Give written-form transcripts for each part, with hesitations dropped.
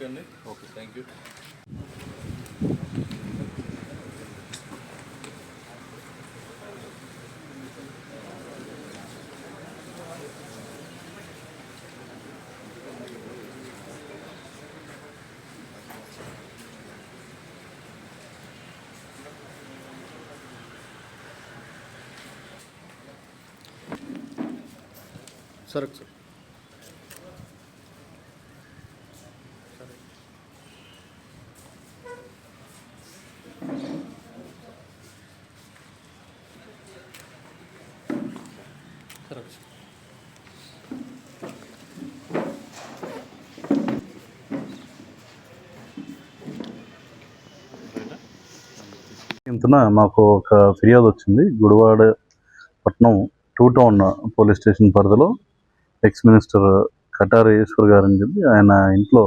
Okay అండి. Okay, thank you. సరే sir. ఇంతన మాకు ఒక ఫిర్యాదు వచ్చింది. గుడివాడ పట్నం 2 టౌన్ పోలీస్ స్టేషన్ పరిధిలో ఎక్స్ మినిస్టర్ కటారి ఈశ్వర్ గారు అని చెప్పి ఆయన ఇంట్లో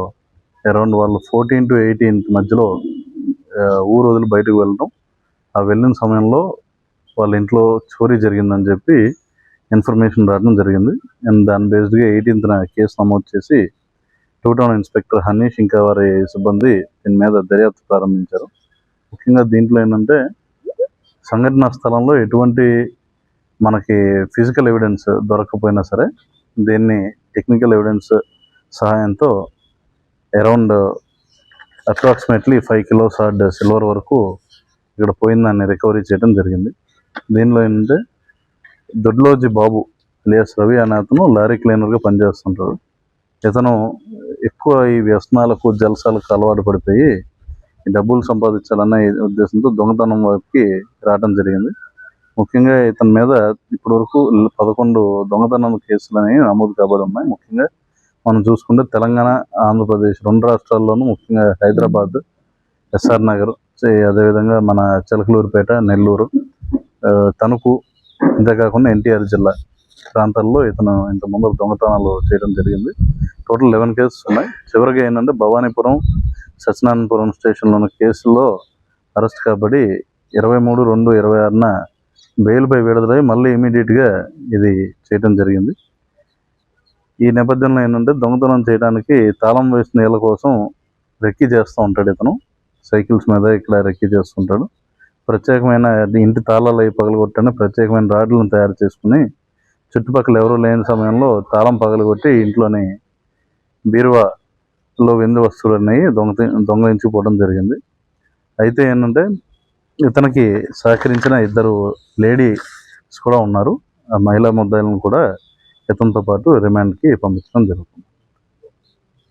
అరౌండ్ వాళ్ళు 14 to 18 మధ్యలో ఊరు వదిలి బయటకు వెళ్ళడం, ఆ వెళ్ళిన సమయంలో వాళ్ళ ఇంట్లో చోరీ జరిగిందని చెప్పి ఇన్ఫర్మేషన్ రావడం జరిగింది. అండ్ దాని బేస్డ్గా 18న కేసు నమోదు చేసి 2 టౌన్ ఇన్స్పెక్టర్ హనీష్ ఇంకా వారి సిబ్బంది దీని మీద దర్యాప్తు ప్రారంభించారు. ముఖ్యంగా దీంట్లో ఏంటంటే సంఘటనా స్థలంలో ఎటువంటి మనకి ఫిజికల్ ఎవిడెన్స్ దొరకకపోయినా సరే దీన్ని టెక్నికల్ ఎవిడెన్స్ సహాయంతో around approximately 5 kilos hard silver వరకు ఇక్కడ పోయిందాన్ని రికవరీ చేయడం జరిగింది. దీనిలో ఏంటంటే దొడ్లోజీ బాబు అలియాస్ రవి అనే అతను లారీ క్లీనర్గా పనిచేస్తుంటాడు. ఇతను ఎక్కువ ఈ వ్యసనాలకు జలసాలకు అలవాటు పడిపోయి ఈ డబ్బులు సంపాదించాలనే ఉద్దేశంతో దొంగతనం వైపుకి రావడం జరిగింది. ముఖ్యంగా ఇతని మీద ఇప్పటి వరకు 11 దొంగతనం కేసులు అనేవి నమోదు కాబడి ఉన్నాయి. ముఖ్యంగా మనం చూసుకుంటే తెలంగాణ, ఆంధ్రప్రదేశ్ 2 రాష్ట్రాల్లోనూ, ముఖ్యంగా హైదరాబాద్, ఎస్ఆర్ నగర్, అదేవిధంగా మన చిలకలూరుపేట, నెల్లూరు, తణుకు, అంతేకాకుండా ఎన్టీఆర్ జిల్లా ప్రాంతాల్లో ఇతను ఇంతకుముందు దొంగతనాలు చేయడం జరిగింది. టోటల్ 11 కేసెస్ ఉన్నాయి. చివరిగా ఏంటంటే భవానీపురం, సత్యనారాయణపురం స్టేషన్లో ఉన్న కేసుల్లో అరెస్ట్ కాబడి 23/2/26న బెయిల్పై విడుదలై మళ్ళీ ఇమీడియట్గా ఇది చేయడం జరిగింది. ఈ నేపథ్యంలో ఏంటంటే దొంగతనం చేయడానికి తాళం వేసిన నీళ్ళ కోసం రెక్కీ చేస్తూ ఉంటాడు ఇతను. సైకిల్స్ మీద ఇక్కడ రెక్కీ చేస్తుంటాడు. ప్రత్యేకమైన ఇంటి తాళాలు అవి పగలగొట్టని ప్రత్యేకమైన రాడ్లను తయారు చేసుకుని చుట్టుపక్కల ఎవరూ లేని సమయంలో తాళం పగలగొట్టి ఇంట్లోని బీరువాలో వెండి వస్తువులు అనేవి దొంగలించిపోవడం జరిగింది. అయితే ఏంటంటే ఇతనికి సహకరించిన 2 లేడీస్ కూడా ఉన్నారు. ఆ మహిళా ముద్దాయిలను కూడా ఇతనితో పాటు రిమాండ్కి పంపించడం జరుగుతుంది.